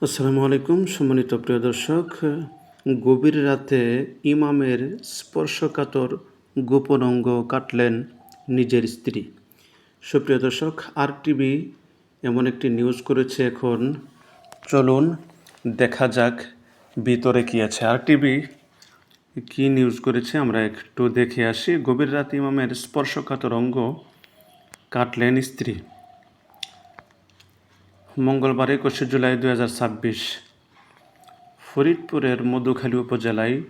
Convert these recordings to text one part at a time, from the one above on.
আসসালামু আলাইকুম সম্মানিত প্রিয় দর্শক। গভীর রাতে ইমামের স্পর্শকাতর গোপন অঙ্গ কাটলেন নিজের স্ত্রী। সুপ্রিয় দর্শক, আরটিভি এমন একটি নিউজ করেছে। এখন চলুন দেখা যাক ভিতরে কী আছে। আরটিভি কী নিউজ করেছে আমরা একটু দেখে আসি। গভীর রাতে ইমামের স্পর্শকাতর অঙ্গ কাটলেন স্ত্রী। মঙ্গলবার 21শে জুলাই 2026 ফরিদপুরের মধুখালী উপজেলায়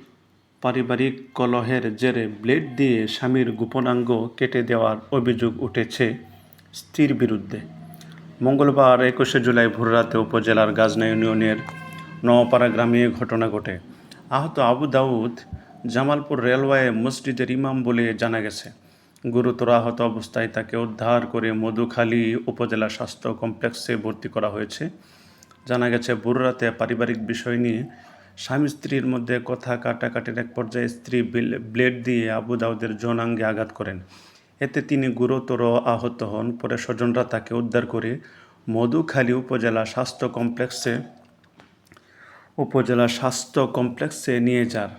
পারিবারিক কলহের জেরে ব্লেড দিয়ে স্বামীর গোপনাঙ্গ কেটে দেওয়ার অভিযোগ উঠেছে স্ত্রীর বিরুদ্ধে। মঙ্গলবার 21শে জুলাই ভোররাতে উপজেলার গাজনা ইউনিয়নের নওপাড়া গ্রামে ঘটনা ঘটে। আহত আবু দাউদ জামালপুর রেলওয়ে মসজিদের ইমাম বলে জানা গেছে। গুরুতর আহত অবস্থায় তাকে উদ্ধার করে মধুখালী উপজেলা স্বাস্থ্য কমপ্লেক্সে ভর্তি করা হয়েছে। জানা গেছে, ভোররাতে পারিবারিক বিষয় নিয়ে স্বামী স্ত্রীর মধ্যে কথা কাটাকাটির এক পর্যায়ে স্ত্রী ব্লেড দিয়ে আবু দাউদের যৌনাঙ্গে আঘাত করেন। এতে তিনি গুরুতর আহত হন। পরে স্বজনরা তাকে উদ্ধার করে মধুখালী উপজেলা স্বাস্থ্য কমপ্লেক্সে নিয়ে যান।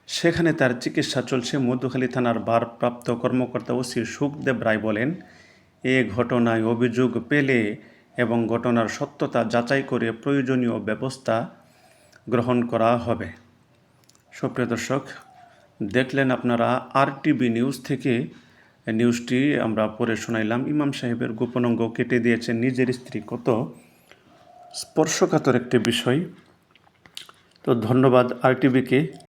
সেখানে তার চিকিৎসা চলছে। মধুখালী থানার ভারপ্রাপ্ত কর্মকর্তা ওসি সুখদেব রায় বলেন, এ ঘটনায় অভিযোগ পেলে এবং ঘটনার সত্যতা যাচাই করে প্রয়োজনীয় ব্যবস্থা গ্রহণ করা হবে। সুপ্রিয় দর্শক, দেখলেন আপনারা আরটিভি নিউজ থেকে নিউজটি আমরা পড়ে শোনাইলাম। ইমাম সাহেবের গোপন অঙ্গ কেটে দিয়েছেন নিজের স্ত্রী। কত স্পর্শকাতর একটি বিষয়। তো ধন্যবাদ আরটিভিকে।